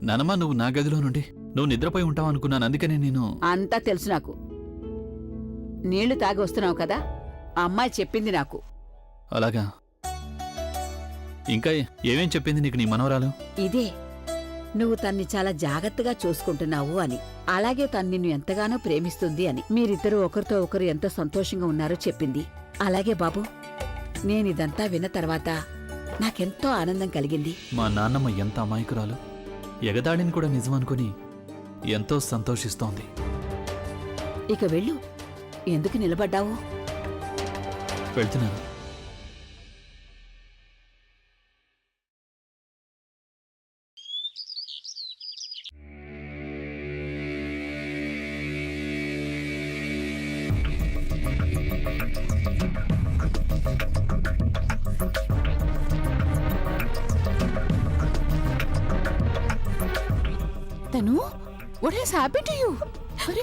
నానమ్మ, నువ్వు నా గదిలో నుండి నువ్వు నిద్రపోయి ఉంటావు అనుకున్నాను. అందుకనే నేను... అంతా తెలుసు నాకు. నీళ్లు తాగి వస్తున్నావు కదా, ఆ అమ్మాయి చెప్పింది నాకు. అలాగా? ఇంకా ఏమేం చెప్పింది నీకు నీ మనవరాలు? ఇదే, నువ్వు తన్ని చాలా జాగ్రత్తగా చూసుకుంటున్నావు అని, అలాగే తను నిన్ను ఎంతగానో ప్రేమిస్తుంది అని, మీరిద్దరూ ఒకరితో ఒకరు ఎంతో సంతోషంగా ఉన్నారో చెప్పింది. అలాగే బాబు, నేనిదంతా విన్న తర్వాత నాకెంతో ఆనందం కలిగింది. మా నాన్నమ్మ ఎంత అమాయకురాలు, ఎగదాడిని కూడా నిజం అనుకుని ఎంతో సంతోషిస్తోంది. ఇక వెళ్ళు, ఎందుకు నిలబడ్డావు? వెళ్తున్నాను. తను, what has happened to you? అరే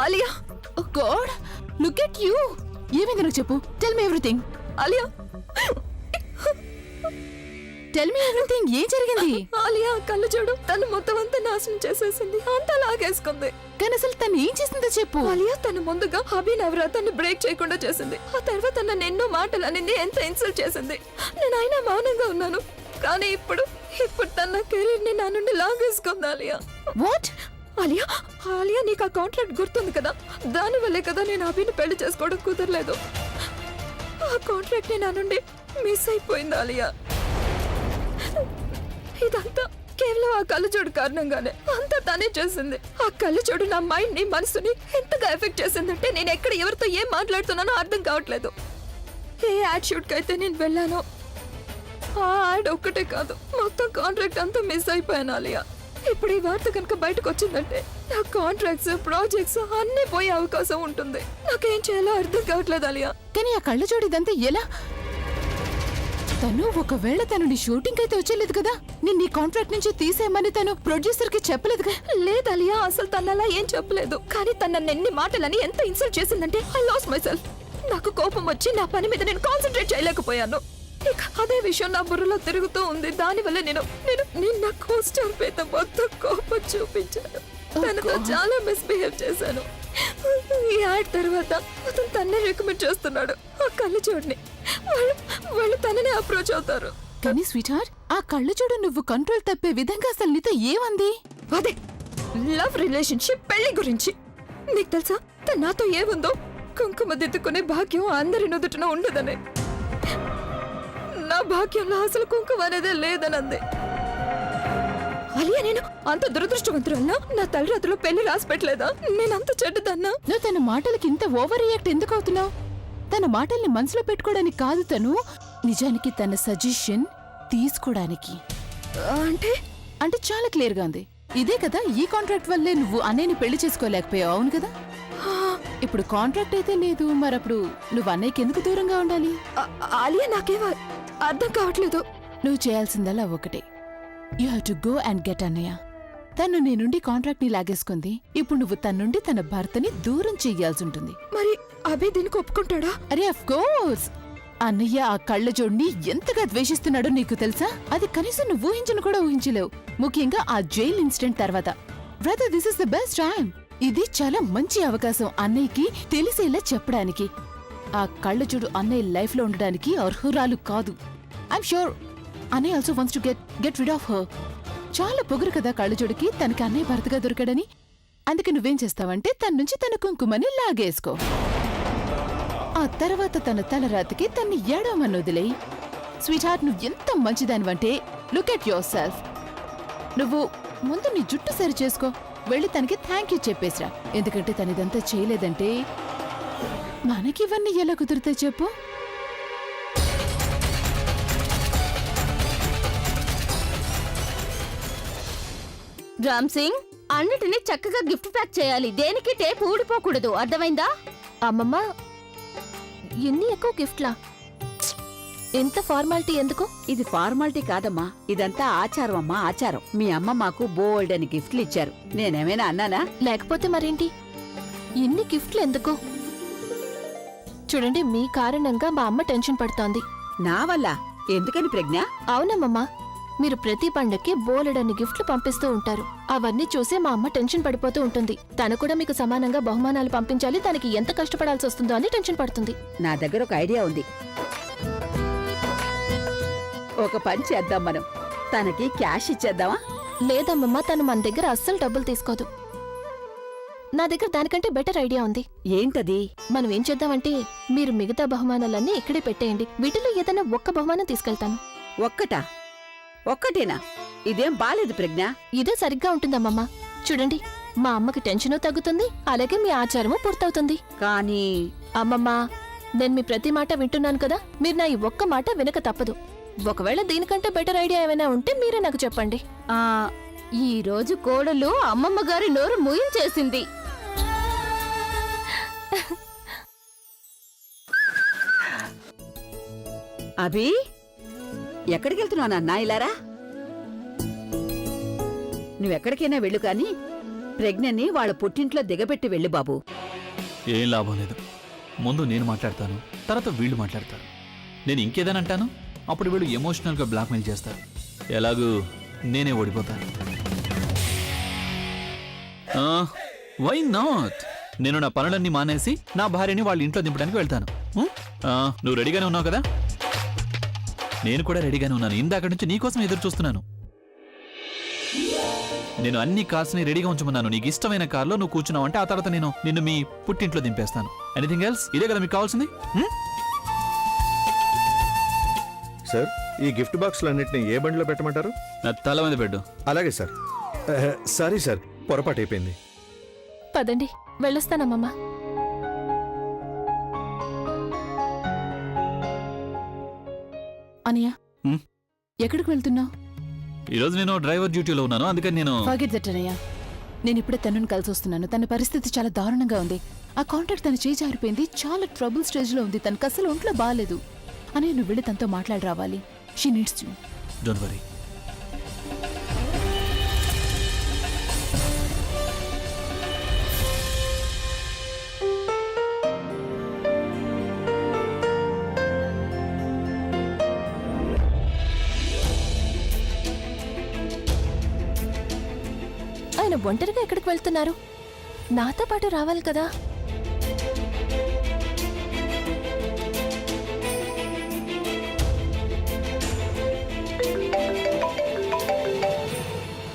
Alia, oh God, look at you. ఏమైంది నాకు చెప్పు. Tell me everything. Alia, tell me everything. ఏం జరిగింది? ఆలియా కళ్ళు చూడు, తను మొత్తం అంతా నాశనం చేసేసింది, అంతా లాగేసుకుంది. కానీ అసలు తను ఏం చేసిందో చెప్పు. ఆలియా తను ముందుగా అభినవరాతన్ని బ్రేక్ చేయకుండా చేసింది. ఆ తర్వాత నన్ను ఎన్నో మాటలు అనింది, ఎంత ఇన్సల్ట్ చేసింది. నేను అయినా మౌనంగా ఉన్నాను. కానీ ఇప్పుడు తన కెరీర్ ని నా నుండి లాగేసుకుంది. ఆలియా, వాట్? ఆలియా నీకు ఆ కాంట్రాక్ట్ గుర్తుంది కదా, దాని వల్లే కదా నేను అభిని పెళ్లి చేసుకోవడం కుదరలేదు. ఆ కాంట్రాక్ట్ ని నా నుండి మిస్ అయిపోయింది. ఆలియా, ఇదంతా కేవలం ఆ కళ్ళజోడు కారణంగానే. అంతా తనే చేసింది. ఆ కళ్ళజోడు నా మైండ్ ని, మనసుని ఎంతగా ఎఫెక్ట్ చేసిందంటే నేను ఎక్కడ ఎవరితో ఏం మాట్లాడుతున్నానో అర్థం కావట్లేదు. ఏ యాడ్ షూట్ కి అయితే నేను వెళ్ళానో ఆ యాడ్ ఒక్కటే కాదు, మొత్తం కాంట్రాక్ట్ అంతా మిస్ అయిపోయాను. ఆలియా, ఇప్పుడు ఈ వార్త కనుక బయటకు వచ్చిందంటే నా కాంట్రాక్ట్స్, ప్రాజెక్ట్స్ అన్నీ పోయే అవకాశం ఉంటుంది. నాకేం చేయాలో అర్థం కావట్లేదు. ఆలియా, కానీ ఆ కళ్ళజోడు ఇదంతా ఎలా? తను ఒకవేళ తను షూటింగ్ అయితే వచ్చేలేదు కదా, నేను నీ కాంట్రాక్ట్ నుంచి తీసేయమని తను ప్రొడ్యూసర్ కి చెప్పలేదుగా? లేదు ఆలియా, అసలు తన అలా ఏం చెప్పలేదు. కానీ తన ఎన్ని మాటలని ఎంత ఇన్సల్ట్ చేసిందంటే ఐ లాస్ట్ మై సెల్ఫ్. నాకు కోపం వచ్చి నా పని మీద నేను కాన్సన్ట్రేట్ చేయలేకపోయాను. ఇక అదే విషయం నా బుర్రలో తిరుగుతూ ఉంది. దానివల్ల నేను నా కోస్టర్ మీద మొత్తం కోపం చూపించాను. తనతో చాలా మిస్బిహేవ్ చేశాను. ఈ యాడ్ తర్వాత అతను తన్నే రికమెండ్ చేస్తున్నాడు. ఆ కళ్ళజోడిని వాళ్ళు తననే అప్రోచ్ అవుతారు. కానీ స్వీట్ హార్ట్, ఆ కళ్ళజోడు నువ్వు కంట్రోల్ తప్పే విధంగా అసలు నీతో ఏమంది? అదే లవ్ రిలేషన్షిప్, పెళ్లి గురించి. నీకు తెలుసా తను నాతో ఏముందో? కుంకుమ దిద్దుకునే భాగ్యం అందరి నుదుటిన ఉండదనే. నా భాగ్యంలో అసలు కుంకుమ అనేదే లేదనంది. అలియా, నేను అంత దురదృష్టవంతురన్నా? నా తలరాత్రిలో పెళ్లి రాసి పెట్టలేదా? నేనంత చెడ్డదన్నా? నువ్వు తన మాటలకి ఇంత ఓవర్ రియాక్ట్ ఎందుకు అవుతున్నావు? తన మాటల్ని మనసులో పెట్టుకోవడానికి కాదు, తను నిజానికి తన సజెషన్ తీసుకోవడానికి. అంటే చాలా క్లియర్ గా ఉంది. ఇదే కదా, ఈ కాంట్రాక్ట్ వల్లే నువ్వు అన్నయ్యని పెళ్లి చేసుకోలేకపోయావు, అవును కదా? ఇప్పుడు కాంట్రాక్ట్ అయితే లేదు, మరప్పుడు నువ్వు అన్నయ్యకి ఎందుకు దూరంగా ఉండాలి? ఆలియా, నాకేమో అర్థం కావట్లేదు. నువ్వు చేయాల్సిందల్లా ఒకటే, you have to go and get అన్నయ్య. తను నీ నుండి కాంట్రాక్ట్ ని లాగేసుకుంది. ఇప్పుడు నువ్వు తన నుండి తన భర్తని దూరం చెయ్యాల్సి ఉంటుంది. మరి అభి దీనికి ఒప్పుకుంటాడా? అరే ఆఫ్ కోర్స్. అన్నయ్య ఆ కళ్ళజోడిని ఎంతగా ద్వేషిస్తున్నాడో నీకు తెలుసా? అది కనీసం నువ్వు ఊహించను కూడా ఊహించలేవు. ముఖ్యంగా ఆ జైల్ ఇన్సిడెంట్ తర్వాత. Brother, this is the best time. ఇది చాలా మంచి అవకాశం అన్నయ్యకి తెలిసేలా చెప్పడానికి. ఆ కళ్ళజోడు అన్నయ్య లైఫ్ లో ఉండడానికి అర్హురాలు కాదు. ఐఎమ్ షూర్ అన్నయ్య also wants to get rid of her. చాలా పొగరు కదా కళ్ళజోడికి తనకి అన్నయ్య భర్తగా దొరకడని. అందుకే నువ్వేం చేస్తావంటే తన నుంచి తన కుంకుమని లాగేసుకో. ఆ తర్వాత తన తలరాతికి తన్ని ఏడవమని వదిలేయి. స్వీట్ హార్ట్, నువ్వు ఎంత మంచిదానివంటే లుక్ ఎట్ యువర్ సెల్ఫ్. నువ్వు ముందు నీ జుట్టు సరి చేసుకో, వెళ్ళి తనకి థ్యాంక్ యూ చెప్పేసిరా. ఎందుకంటే తనిదంతా చేయలేదంటే మనకివన్నీ ఎలా కుదురుతాయి చెప్పు? రామ్ సింగ్, అన్నిటినీ చక్కగా గిఫ్ట్ ప్యాక్ చేయాలి. దేనికి టేప్ ఊడిపోకూడదు, అర్థమైందా? అమ్మమ్మ, ఎన్ని ఎక్కువ గిఫ్ట్లా? ఎంత ఫార్మాలిటీ ఎందుకు? ఇది ఫార్మాలిటీ కాదమ్మా, ఇదంతా ఆచారం అమ్మా, ఆచారం. మీ అమ్మ మాకు బోల్డ్ అని గిఫ్ట్లు ఇచ్చారు. నేనేమైనా అన్నానా? లేకపోతే మరేంటి? ఎన్ని గిఫ్ట్లు ఎందుకు? చూడండి, మీ కారణంగా మా అమ్మ టెన్షన్ పడుతోంది. నా వల్ల? ఎందుకని ప్రజ్ఞ? అవునమ్మమ్మా, మీరు ప్రతి పండక్కి బోలెడన్ని గిఫ్ట్లు పంపిస్తూ ఉంటారు. అవన్నీ చూసి మా అమ్మ టెన్షన్ పడిపోతూ ఉంటుంది. తను కూడా మీకు సమానంగా బహుమానాలు పంపించాలి, తనకి ఎంత కష్టపడాల్సి వస్తుందో అని టెన్షన్ పడుతుంది. నా దగ్గర ఒక ఐడియా ఉంది. ఒక పని చేద్దాం, మనం తనకి క్యాష్ ఇచ్చేద్దామా? లేదమ్మమ్మ, తను మన దగ్గర అస్సలు డబ్బులు తీసుకోదు. నా దగ్గర దానికంటే బెటర్ ఐడియా ఉంది. ఏంటది? మనం ఏం చేద్దామంటే, మీరు మిగతా బహుమానాలన్నీ ఇక్కడే పెట్టేయండి. వీటిలో ఏదైనా ఒక్క బహుమానం తీసుకెళ్తాను. ఒక్కటా? ఒక్కటేనా? ఇదేం బాలేదు ప్రజ్ఞ. ఇదే సరిగ్గా ఉంటుందమ్మమ్మ. చూడండి, మా అమ్మకి టెన్షను తగ్గుతుంది, అలాగే మీ ఆచారము పూర్తవుతుంది. కానీ అమ్మమ్మ, నేను మీ ప్రతి మాట వింటున్నాను కదా, మీరు నా ఈ ఒక్క మాట వినక తప్పదు. ఒకవేళ దీనికంటే బెటర్ ఐడియా ఏమైనా ఉంటే మీరే నాకు చెప్పండి. ఈ రోజు కోడలు అమ్మమ్మ గారి నోరు మూయించేసింది. అభి, ఎక్కడికి వెళ్తున్నావు నాన్న? ఇలారా, నువ్వెక్కడికైనా వెళ్ళు, కాని ప్రజ్ఞని వాళ్ళ పుట్టింట్లో దిగబెట్టి వెళ్ళు బాబు. ఏం లాభం లేదు. ముందు నేను మాట్లాడతాను, తర్వాత వీళ్ళు మాట్లాడతారు. నేను ఇంకేదని అంటాను, అప్పుడు వీళ్ళు ఎమోషనల్గా బ్లాక్మెయిల్ చేస్తారు. ఎలాగూ నేనే ఓడిపోతాను. Why not? నేను నా పనులన్నీ మానేసి నా భార్యని వాళ్ళ ఇంట్లో దింపడానికి వెళ్తాను. నువ్వు రెడీగానే ఉన్నావు కదా? నేను కూడా రెడీగానే ఉన్నాను. ఇందాక నుంచి నీకోసం ఎదురు చూస్తున్నాను. నేను అన్ని కార్స్ని రెడీగా ఉంచమన్నాను. నీకు ఇష్టమైన కార్లో నువ్వు కూర్చున్నావు అంటే ఆ తర్వాత నేను నిన్ను మీ పుట్టింట్లో దింపేస్తాను. Anything else? ఇదే కదా మీకు కావాల్సింది? సార్, ఈ గిఫ్ట్ బాక్సులన్నింటినీ ఏ బండిలో పెట్టమంటారు? నా తల మీద పెట్టు. అలాగే సార్. సారీ సార్, పొరపాటు అయిపోయింది. పదండి, వెళ్ళొస్తానమ్మమ్మ. అనియా, హ్మ్? ఎక్కడికి వెళ్తున్నావు? ఈరోజు నేను డ్రైవర్ డ్యూటీలో ఉన్నాను, అందుకని నేను ఫర్గెట్ దట్ అనయ్య. నేను ఇప్పుడే తనను కలిసి వస్తున్నాను. తన పరిస్థితి చాలా దారుణంగా ఉంది. ఆ కాంట్రాక్ట్ తన చేయి జారిపోయింది. చాలా ట్రబుల్ స్టేజ్ లో ఉంది. తనకు అసలు ఒంట్లో బాగాలేదు. అని నువ్వు వెళ్ళి తనతో మాట్లాడి రావాలి. She needs you. Don't worry. ఆయన ఒంటరిగా ఎక్కడికి వెళ్తున్నారు? నాతో పాటు రావాలి కదా.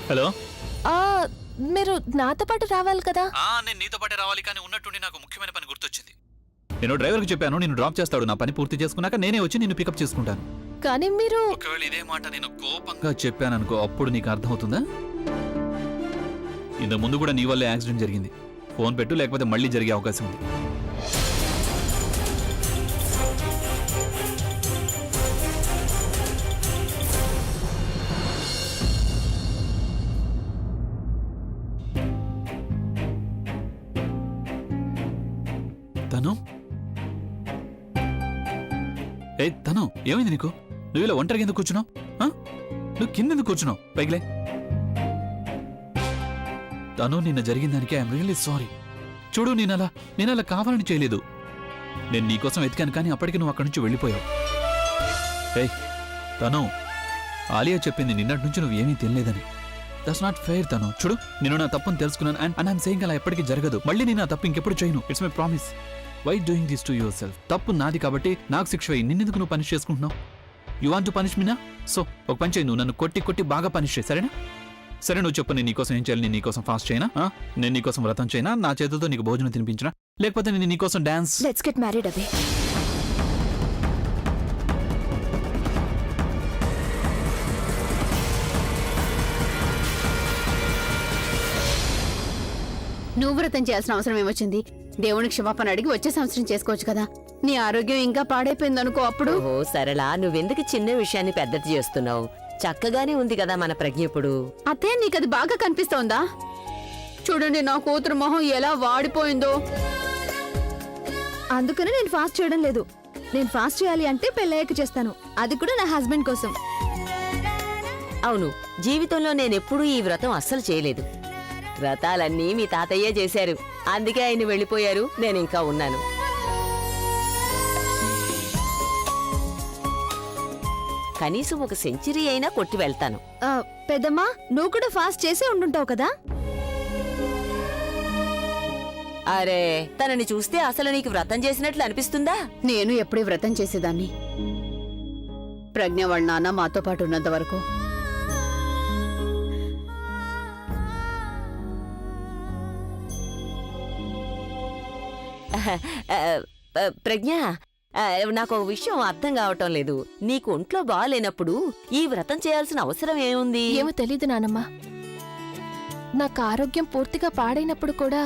హలో, మీరు నాతో పాటు రావాలి కదా. నేను నీతో పాటే రావాలి, కానీ ఉన్నట్టుండి నాకు ముఖ్యమైన పని గుర్తొచ్చింది. నేను డ్రైవర్కి చెప్పాను, నేను డ్రాప్ చేస్తాడు. నా పని పూర్తి చేసుకున్నాక నేనే వచ్చి నిన్ను పికప్ చేసుకుంటాను. కానీ మీరు ఒకవేళ ఇదే మాట నేను కోపంగా చెప్పాననుకో, అప్పుడు నీకు అర్థమవుతుందా? ఇంత ముందు కూడా నీ వల్లే యాక్సిడెంట్ జరిగింది. ఫోన్ పెట్టు, లేకపోతే మళ్ళీ జరిగే అవకాశం ఉంది. తను తను ఏమైంది నీకు? నువ్వు ఇలా ఒంటరిగా ఎందుకు కూర్చున్నావు? నువ్వు కిందెందుకు కూర్చున్నావు? పైకిలే. తను నిన్న జరిగిన దానికి ఐఎమ్ రియల్లీ సారీ. చూడు, నేను అలా కావాలని చేయలేదు. నేను నీకోసం వెతికాను, కానీ అప్పటికి నువ్వు అక్కడి నుంచి వెళ్ళిపోయావు. తను ఆలియా చెప్పింది నిన్నటి నుంచి నువ్వు ఏమీ తినలేదని. That's not fair. తను చూడు, నేను నా తప్పును తెలుసుకున్నాను. అండ్ ఐఎమ్ సేయింగ్ అలా ఎప్పటికీ జరగదు. మళ్ళీ నేను ఆ తప్పు ఇంకెప్పుడు చేయను. It's my promise. Why doing this to yourself? తప్పు నాది కాబట్టి నాకు శిక్ష వేయి. నిన్నెందుకు నువ్వు పనిష్ చేసుకుంటున్నావు? You want to punish Meena? So ఒక పని చేయి, నువ్వు నన్ను కొట్టి బాగా పనిష్ చేయి, సరేనా? సరే, నువ్వు చెప్పు, నేను నీకోసం ఏం చేయాలి? నేను నీకోసం ఫాస్ట్ చేయనా? నేను నీకోసం వ్రతం చేయనా? నా చేతులతో నీకు భోజనం తినిపించినా? లేకపోతే నేను నీకోసం డాన్స్? లెట్స్ గెట్ మ్యారీడ్ అభి. నువ్వు వ్రతం చేయాల్సిన అవసరం ఏమొచ్చింది? దేవునికి క్షమాపణ అడిగి వచ్చే సంవత్సరం చేసుకోవచ్చు కదా. నీ ఆరోగ్యం ఇంకా పాడైపోయిందనుకో అప్పుడు. ఓహో సరళా, నువ్వెందుకు చిన్న విషయాన్ని పెద్దది చేస్తున్నావు? చక్కగానే ఉంది కదా మన ప్రజ్ఞ ఇప్పుడు. అతే నీకది బాగా కనిపిస్తోందా? చూడండి నా కూతురు మొహం ఎలా వాడిపోయిందో. అందుకనే నేను ఫాస్ట్ చేయడం లేదు. నేను ఫాస్ట్ చేయాలి అంటే పెళ్ళయ్యాక చేస్తాను, అది కూడా నా హస్బెండ్ కోసం. అవును, జీవితంలో నేనెప్పుడూ ఈ వ్రతం అస్సలు చేయలేదు. వ్రతాలన్నీ మీ తాతయ్యే చేశారు, అందుకే ఆయన వెళ్ళిపోయారు, నేనింకా ఉన్నాను. కనీసం ఒక సెంచరీ అయినా కొట్టి వెళ్తాను. పెద్దమ్మా నువ్వు కూడా ఫాస్ట్ చేసే ఉండుంటావు కదా. అరే, తనని చూస్తే అసలు నీకు వ్రతం చేసినట్లు అనిపిస్తుందా? నేను ఎప్పుడూ వ్రతం చేసేదాన్ని. ప్రజ్ఞ వాళ్ళ నాన్న మాతో పాటు ఉన్నంత వరకు. ప్రజ్ఞ, నాకు ఒక విషయం అర్థం కావటం లేదు. నీకు ఒంట్లో బాగాలేనప్పుడు ఈ వ్రతం చేయాల్సిన అవసరం ఏముంది? ఏమో తెలీదు నానమ్మా. నాకు ఆరోగ్యం పూర్తిగా పాడైనప్పుడు కూడా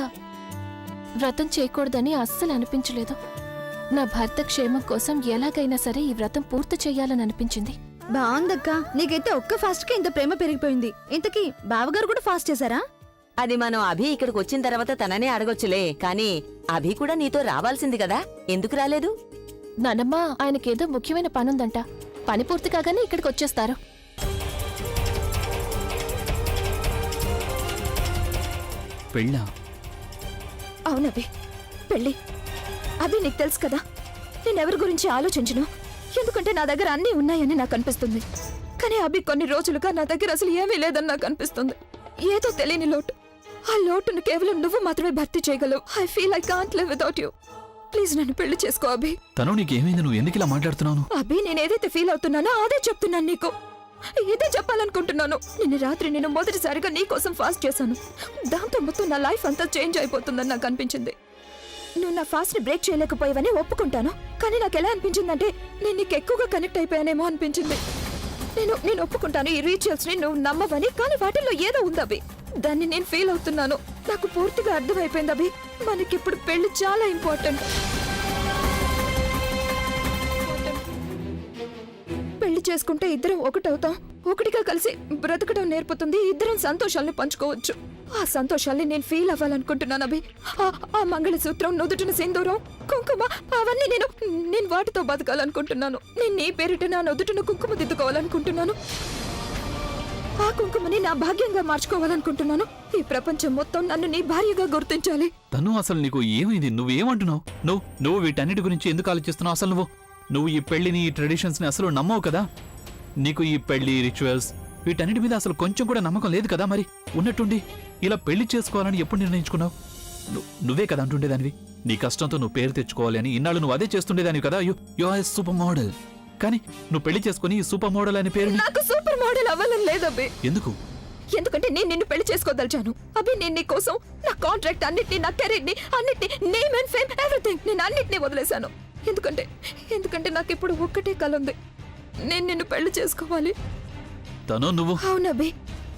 వ్రతం చేయకూడదని అస్సలు అనిపించలేదు. నా భర్త క్షేమం కోసం ఎలాగైనా సరే ఈ వ్రతం పూర్తి చెయ్యాలని అనిపించింది. బాగుందక్క, నీకైతే ఒక్క ఫాస్ట్ కి ఇంత ప్రేమ పెరిగిపోయింది. ఇంతకీ బావగారు కూడా ఫాస్ట్ చేశారా? అది మనం అభి ఇక్కడికి వచ్చిన తర్వాత తననే అడగొచ్చులే. కానీ అభి కూడా నీతో రావాల్సింది కదా, ఎందుకు రాలేదు? నానమ్మా, ఆయనకేదో ముఖ్యమైన పనుందంట. పని పూర్తి కాగానే ఇక్కడికి వచ్చేస్తారు. పెళ్ళా? అవునభి, పెళ్ళి. అభి నీకు తెలుసు కదా, నేనెవరి గురించి ఆలోచించను. ఎందుకంటే నా దగ్గర అన్నీ ఉన్నాయని నాకు అనిపిస్తుంది. కానీ అభి కొన్ని రోజులుగా నా దగ్గర అసలు ఏమీ లేదని నాకు అనిపిస్తుంది. ఏదో తెలియని లోటు. ఆ లోటును కేవలం నువ్వు మాత్రమే భర్తీ చేయగలవు. I feel I can't live without you. Please నన్ను పెళ్లి చేసుకో అభి. తను నీకేమైంది? నువ్వు ఎందుకు ఇలా మాట్లాడుతున్నావు? అభి, నేను ఏదైతే ఫీల్ అవుతున్నానో అదే చెప్తున్నాను నీకు. ఇదే చెప్పాలనుకుంటున్నాను. నిన్న రాత్రి నేను మొదటిసారిగా నీ కోసం ఫాస్ట్ చేశాను. దాంతో మొత్తం నా లైఫ్ అంతా చేంజ్ అయిపోతుందని నాకు అనిపించింది. నువ్వు నా ఫాస్ట్ ని బ్రేక్ చేయలేకపోయావని ఒప్పుకుంటాను. కానీ నాకు ఎలా అనిపించిందంటే నేను నీకు ఎక్కువగా కనెక్ట్ అయిపోయానేమో అనిపించింది. నేను ఒప్పుకుంటాను ఈ రిచువల్స్ ని నువ్వు నమ్మవని, కానీ వాటిల్లో ఏదో ఉంది అభి. దాన్ని నేను ఫీల్ అవుతున్నాను. నాకు పూర్తిగా అర్థమైపోయింది అభి. మనకిప్పుడు పెళ్లి చాలా ఇంపార్టెంట్. పెళ్లి చేసుకుంటే ఇద్దరం ఒకటవుతాం. ఒకటిగా కలిసి బ్రతకడం నేర్పుతుంది. ఇద్దరం సంతోషాల్ని పంచుకోవచ్చు. ఆ సంతోషాల్ని నేను ఫీల్ అవ్వాలనుకుంటున్నాను అభి. ఆ మంగళసూత్రం, నుదుటిన సింధూరం, కుంకుమ, అవన్నీ నేను వాటితో బతకాలనుకుంటున్నాను. నేను నీ పేరిట నా నుదుటిన కుంకుమ దిద్దుకోవాలనుకుంటున్నాను. ఆ కుంకుమని నా భాగ్యంగా మార్చుకోవాలనుకుంటున్నాను. ఈ ప్రపంచం మొత్తం నన్ను నీ భార్యగా గుర్తించాలి. తను అసలు నీకు ఏమైంది? నువ్వేమంటున్నావు? నువ్వు వీటన్నిటి గురించి ఎందుకు ఆలోచిస్తున్నావు? అసలు నువ్వు ఈ పెళ్లిని, ఈ ట్రెడిషన్స్ ని అసలు నమ్మవు కదా. నీకు ఈ పెళ్లి రిచువల్స్ వీటన్నిటి మీద అసలు కొంచెం కూడా నమ్మకం లేదు కదా. మరి ఉన్నట్టుండి ఇలా పెళ్లి చేసుకోవాలని ఎప్పుడు నిర్ణయించుకున్నావు? నువ్వే కదా అంటుండేదానివి నీ కష్టంతో నువ్వు పేరు తెచ్చుకోవాలి అని. ఇన్నాళ్ళు నువ్వు అదే చేస్తుండేదానివి కదా. You are super model. కానీ నువ్వు పెళ్లి చేసుకుని ఈ సూపర్ మోడల్ అనే పేరు. నాకు సూపర్ మోడల్ అవ్వాలని లేదు అబ్బే. ఎందుకు? ఎందుకంటే నేను నిన్ను పెళ్లి చేసుకోదలిచాను అభి. నేను నీ కోసం నా కాంట్రాక్ట్ అన్నిటిని, నా కెరీర్ ని అన్నిటిని, నేమ్ అండ్ ఫేమ్ ఎవ్రీథింగ్ నేను అన్నిటినీ వదిలేశాను. ఎందుకంటే నాకు ఇప్పుడు ఒక్కటే కల ఉంది. నేను నిన్ను పెళ్లి చేసుకోవాలి. తను నువ్వు? అవునబ్బి,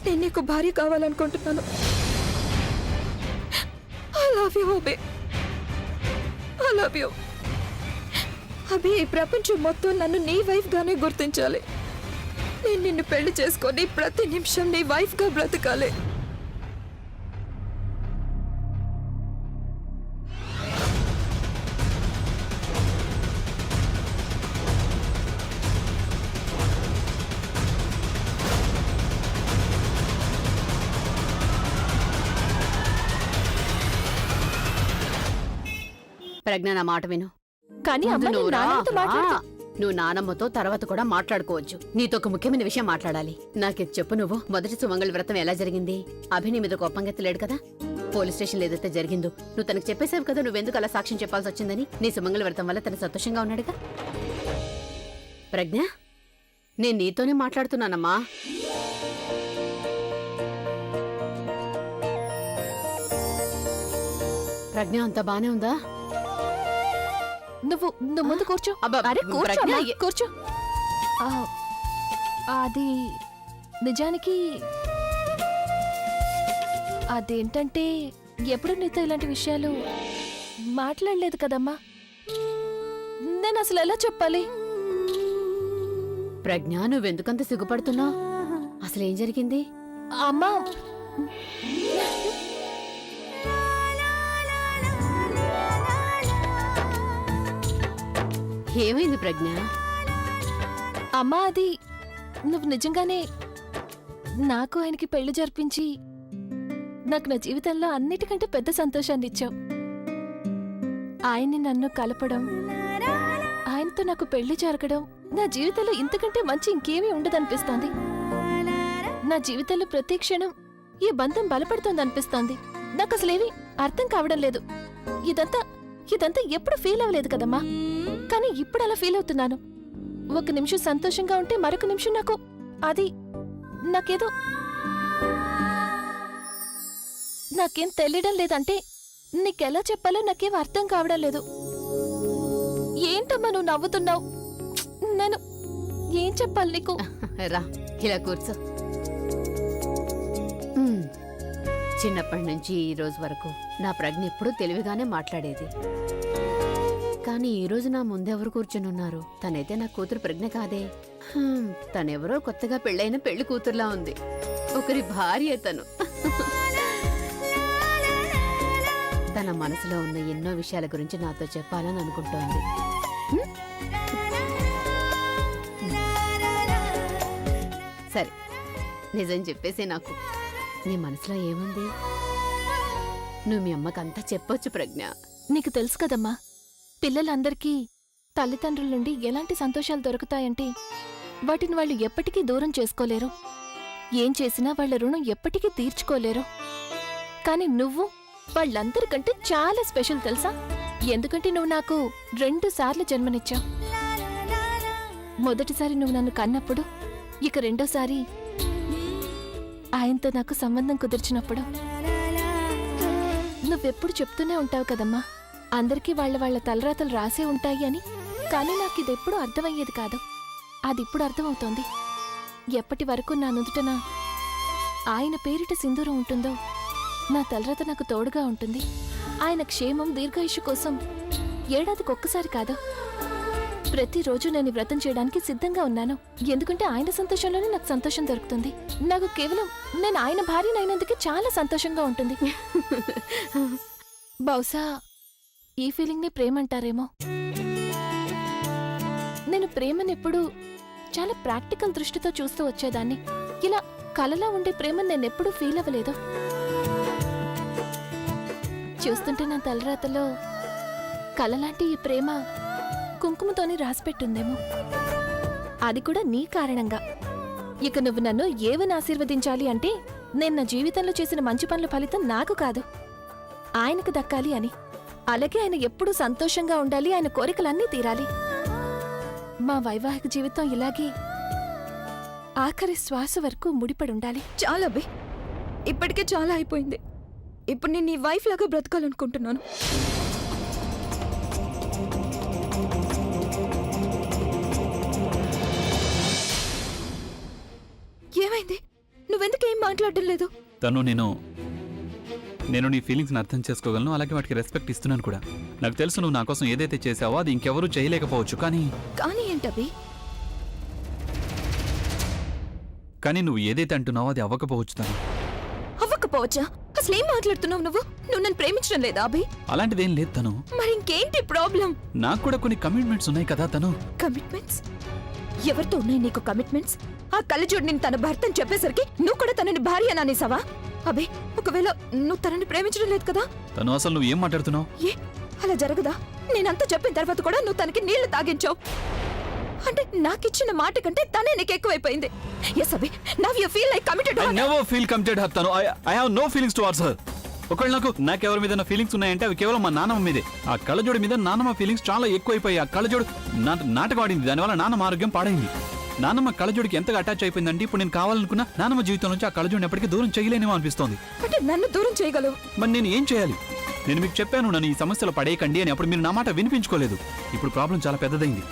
నేను నీకు భార్య కావాలనుకుంటున్నాను. I love you Abhi. I love you Abhi. ఈ ప్రపంచం మొత్తం నన్ను నీ వైఫ్ గానే గుర్తించాలి. నేను నిన్ను పెళ్లి చేసుకొని ప్రతి నిమిషం నీ వైఫ్ గా బ్రతకాలి. ప్రజ్ఞ, నా మాట విను. కానీ అమ్మ, ముందు నువ్వు రా. నాన్నమ్మతో మాట్లాడతా. నువ్వు నానమ్మతో తర్వాత కూడా మాట్లాడుకోవచ్చు. నీతో ఒక ముఖ్యమైన విషయం మాట్లాడాలి. నాకిది చెప్పు, నువ్వు మొదటి సుమంగళ వ్రతం ఎలా జరిగింది? అభి నీ మీద కోపంగెత్తలేడు కదా? పోలీస్ స్టేషన్లో ఏదైతే జరిగిందో నువ్వు తనకు చెప్పేశావు కదా, నువ్వెందుకు అలా సాక్ష్యం చెప్పాల్సి వచ్చిందని. నీ సుమంగళ వ్రతం వల్ల తను సంతోషంగా ఉన్నాడుగా. ప్రజ్ఞ, నేను నీతోనే మాట్లాడుతున్నానమ్మా. ప్రజ్ఞ, అంతా బానే ఉందా? నువ్వు ముందు కూర్చో. అబ్బా, అరే కూర్చో ప్రజ్ఞ, అమ్మా, కూర్చో. అది నిజానికి అదేంటంటే ఎప్పుడు నీతో ఇలాంటి విషయాలు మాట్లాడలేదు కదమ్మా. నేను అసలు ఎలా చెప్పాలి? ప్రజ్ఞ, నువ్వెందుకంత సిగ్గుపడుతున్నావు? అసలేం జరిగింది? అమ్మా, ఏమైంది ప్రజ్ఞ? అమ్మా, అది నువ్వు నిజంగానే నాకు ఆయనకి పెళ్లి జరిపించి నాకు నా జీవితంలో అన్నిటికంటే పెద్ద సంతోషాన్ని ఇచ్చావు. ఆయన్ని నన్ను కలపడం, ఆయనతో ప్రజ్ఞతో నాకు పెళ్లి జరగడం నా జీవితంలో ఇంతకంటే మంచి ఇంకేమీ ఉండదనిపిస్తోంది. నా జీవితంలో ప్రతి క్షణం ఈ బంధం బలపడుతోందనిపిస్తోంది. నాకు అసలేవి అర్థం కావడం లేదు. ఇదంతా ఎప్పుడు ఫీల్ అవ్వలేదు కదమ్మా, కానీ ఇప్పుడు అలా ఫీల్ అవుతున్నాను. ఒక నిమిషం సంతోషంగా ఉంటే మరొక నిమిషం నాకేం తెలియడం లేదంటే నీకెలా చెప్పాలో నాకేం అర్థం కావడం లేదు. ఏంటమ్మా నువ్వు నవ్వుతున్నావు? నేను ఏం చెప్పాలి నీకు? రా ఇలా కూర్చో. చిన్నప్పటి నుంచి ఈ రోజు వరకు నా ప్రజ్ఞ ఎప్పుడూ తెలివిగానే మాట్లాడేది. కానీ ఈ రోజు నా ముందెవరు కూర్చునున్నారు? తనైతే నా కూతురు ప్రజ్ఞ కాదే. తనెవరో కొత్తగా పెళ్ళైన పెళ్లి కూతురులా ఉంది. ఒకరి భార్య తను. తన మనసులో ఉన్న ఎన్నో విషయాల గురించి నాతో చెప్పాలని అనుకుంటోంది. సరే, నిజం చెప్పేసే. నాకు నీ మనసులో ఏముంది? నువ్వు మీ అమ్మకంతా చెప్పొచ్చు ప్రజ్ఞ. నీకు తెలుసు కదమ్మా, పిల్లలందరికీ తల్లిదండ్రుల నుండి ఎలాంటి సంతోషాలు దొరుకుతాయంటే వాటిని వాళ్ళు ఎప్పటికీ దూరం చేసుకోలేరు. ఏం చేసినా వాళ్ళ రుణం ఎప్పటికీ తీర్చుకోలేరు. కాని నువ్వు వాళ్ళందరికంటే చాలా స్పెషల్ తెలుసా? ఎందుకంటే నువ్వు నాకు 2 సార్లు జన్మనిచ్చావు. మొదటిసారి నువ్వు నన్ను కన్నప్పుడు, ఇక రెండోసారి ఆయనతో నాకు సంబంధం కుదిర్చినప్పుడు. నువ్వెప్పుడు చెప్తూనే ఉంటావు కదమ్మా, అందరికీ వాళ్ళ తలరాతలు రాసే ఉంటాయి అని. కానీ నాకిదెప్పుడూ అర్థమయ్యేది కాదు. అదిప్పుడు అర్థమవుతోంది. ఎప్పటి వరకు నా నుదుటన ఆయన పేరిట సింధూరం ఉంటుందో నా తలరాత నాకు తోడుగా ఉంటుంది. ఆయన క్షేమం దీర్ఘాయుషు కోసం ఏడాదికొక్కసారి కాదు, ప్రతిరోజు నేను వ్రతం చేయడానికి సిద్ధంగా ఉన్నాను. ఎందుకంటే ఆయన సంతోషంలోనే నాకు సంతోషం దొరుకుతుంది. నాకు కేవలం నేను ఆయన భార్యనైనందుకే చాలా సంతోషంగా ఉంటుంది. బహుశా ఈ ఫీలింగ్ని ప్రేమంటారేమో. నేను ప్రేమనెప్పుడు చాలా ప్రాక్టికల్ దృష్టితో చూస్తూ వచ్చేదాన్ని. ఇలా కలలా ఉండే ప్రేమను నేనెప్పుడూ ఫీల్ అవ్వలేదు. చూస్తుంటే నా తలరాతలో కలలాంటి ఈ ప్రేమ కుంకుమతోని రాసిపెట్టుందేమో. అది కూడా నీ కారణంగా. ఇక నువ్వు నన్ను ఏవని ఆశీర్వదించాలి అంటే, నేను నా జీవితంలో చేసిన మంచి పనుల ఫలితం నాకు కాదు, ఆయనకు దక్కాలి అని. అలాగే ఆయన ఎప్పుడూ సంతోషంగా ఉండాలి, ఆయన కోరికలన్నీ తీరాలి. మా వైవాహిక జీవితం ఇలాగే ఆఖరి శ్వాస వరకు ముడిపడి ఉండాలి. చాలా అబ్బే, ఇప్పటికే చాలా అయిపోయింది. ఇప్పుడు నేను నీ వైఫ్ లాగా బ్రతకాలనుకుంటున్నాను. ఏమైంది? నువ్వెందుకేం మాట్లాడడం లేదు? తను నేను నీ ఫీలింగ్స్ని అర్థం చేసుకోగలను, అలాగే వాటికి రెస్పెక్ట్ ఇస్తున్నాను కూడా. నాకు తెలుసు నువ్వు నా కోసం ఏదైతే చేసావో అది ఇంకెవరూ చేయలేకపోవచ్చు. కానీ ఏంటబ్బి? కానీ నువ్వు ఏదైతే అంటున్నావో అది అవ్వకపోవచ్చు. తను అవ్వకపోవచ్చా? అసలేం మాట్లాడుతున్నావు నువ్వు? నువ్వు నన్ను ప్రేమించడం లేదా అభి? అలాంటిదేం లేదు తను. మరి ఇంకేంటి ప్రాబ్లం? నాకు కూడా కొన్ని కమిట్మెంట్స్ ఉన్నాయి కదా. తను కమిట్మెంట్స్? ఎవరితో ఉన్నాయి నీకు కమిట్మెంట్స్? ఆ కళ్ళజోడు నేను తన భర్తని చెప్పేసరికి నువ్వు కూడా తనని భార్య అనేసావా? అబే, ఒకవేళ నువ్వు తనని ప్రేమించడం లేదు కదా? తను అసలు నువ్వు ఏం మాట్లాడుతున్నావు? ఏ, అలా జరగదా? నేనంతా చెప్పిన తర్వాత కూడా నువ్వు తనకి నీళ్లు తాగించావు. అంటే నాకిచ్చిన మాట కంటే తనే నీకు ఎక్కువైపోయింది. ఎస్ అబే, now you feel like committed. I never feel committed her. తను I have no feelings towards her. ఒకవేళ నాకెవరి మీద ఫీలింగ్స్ ఉన్నాయంటే అవి కేవలం మా నాన్నమ్మ మీదే. ఆ కళ్ళజోడి మీద నాన్నమ్మ ఫీలింగ్స్ చాలా ఎక్కువైపోయాయి. ఆ కళ్ళజోడు నాటకవాడింది, దానివల్ల నాన్నమ్మ ఆరోగ్యం పాడైంది. నాన్నమ్మ కళ్ళజోడికి ఎంతగా అటాచ్ అయిపోయిందంటే ఇప్పుడు నేను కావాలనుకున్నా నాన్నమ్మ జీవితం నుంచి ఆ కళ్ళజోడిని ఎప్పటికీ దూరం చేయలేనేమో అనిపిస్తోంది. అంటే నన్ను దూరం చేయగలవు? మరి నేను ఏం చేయాలి? నేను మీకు చెప్పాను నన్ను ఈ సమస్యలో పడేయకండి అని. అప్పుడు మీరు నా మాట వినిపించుకోలేదు. ఇప్పుడు ప్రాబ్లం చాలా పెద్దదైంది.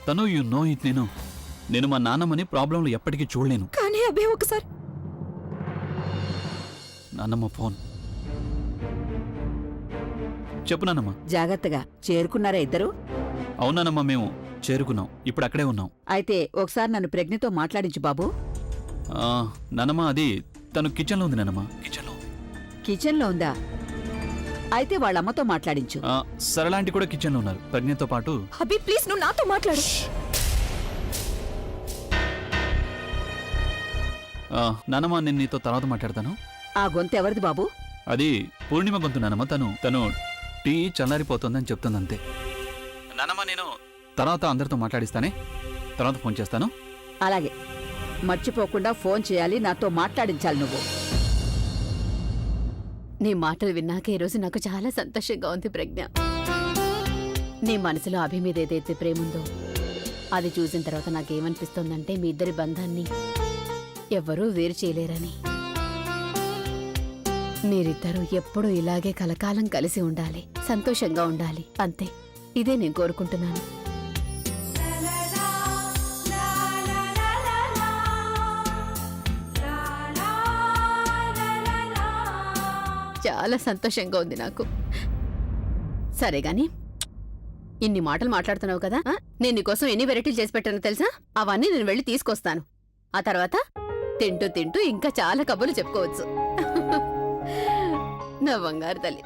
తను యు నో ఇట్. నేను మా నాన్నమ్మని ప్రాబ్లంలో ఎప్పటికీ చూడలేను. కానీ అబే, ఒకసారి నాన్నమ్మ ఫోన్ చెప్పు. నాన్నమ్మ జాగ్రత్తగా చేరుకున్నారా ఇద్దరు? అవునానమ్మా, మేము చేరుకున్నాం. ఇప్పుడు అక్కడే ఉన్నాం. అయితే ఒకసారి నన్ను ప్రజ్ఞతో మాట్లాడించు బాబు. నాన్నమ్మ అది తను కిచెన్లో ఉంది. నాన్నమ్మ కిచెన్లో ఉందా? అయితే వాళ్ళమ్మతో మాట్లాడించు. సరళాంటి కూడా కిచెన్లో ఉన్నారు ప్రజ్ఞతో పాటు. అబి ప్లీజ్, నువ్వు నాతో మాట్లాడు. నాన్నమ్మ, నేను నీతో తర్వాత మాట్లాడతాను. ఆ గొంతు ఎవరిది బాబు? అది పూర్ణిమ గొంతు నాన్నమ్మ. తను టీ చల్లారిపోతుందని చెప్తుంది అంతే. నానమ్మ, నేను తర్వాత అందరితో మాట్లాడిస్తానే, తర్వాత ఫోన్ చేస్తాను. అలాగే మర్చిపోకుండా ఫోన్ చేయాలి, నాతో మాట్లాడించాలి నువ్వు. నీ మాటలు విన్నాక ఈరోజు నాకు చాలా సంతోషంగా ఉంది ప్రజ్ఞ. నీ మనసులో అభి మీద ఏదైతే ప్రేముందో అది చూసిన తర్వాత నాకేమనిపిస్తోందంటే మీ ఇద్దరి బంధాన్ని ఎవ్వరూ వేరు చేయలేరని. మీరిద్దరూ ఎప్పుడూ ఇలాగే కలకాలం కలిసి ఉండాలి, సంతోషంగా ఉండాలి, అంతే. ఇదే నేను కోరుకుంటున్నాను. చాలా సంతోషంగా ఉంది నాకు. సరే గాని ఇన్ని మాటలు మాట్లాడుతున్నావు కదా, నేను నీకోసం ఎన్ని వెరైటీలు చేసి పెట్టానో తెలుసా? అవన్నీ నేను వెళ్ళి తీసుకొస్తాను. ఆ తర్వాత తింటూ తింటూ ఇంకా చాలా కబుర్లు చెప్పుకోవచ్చు. నా బంగారు తల్లి.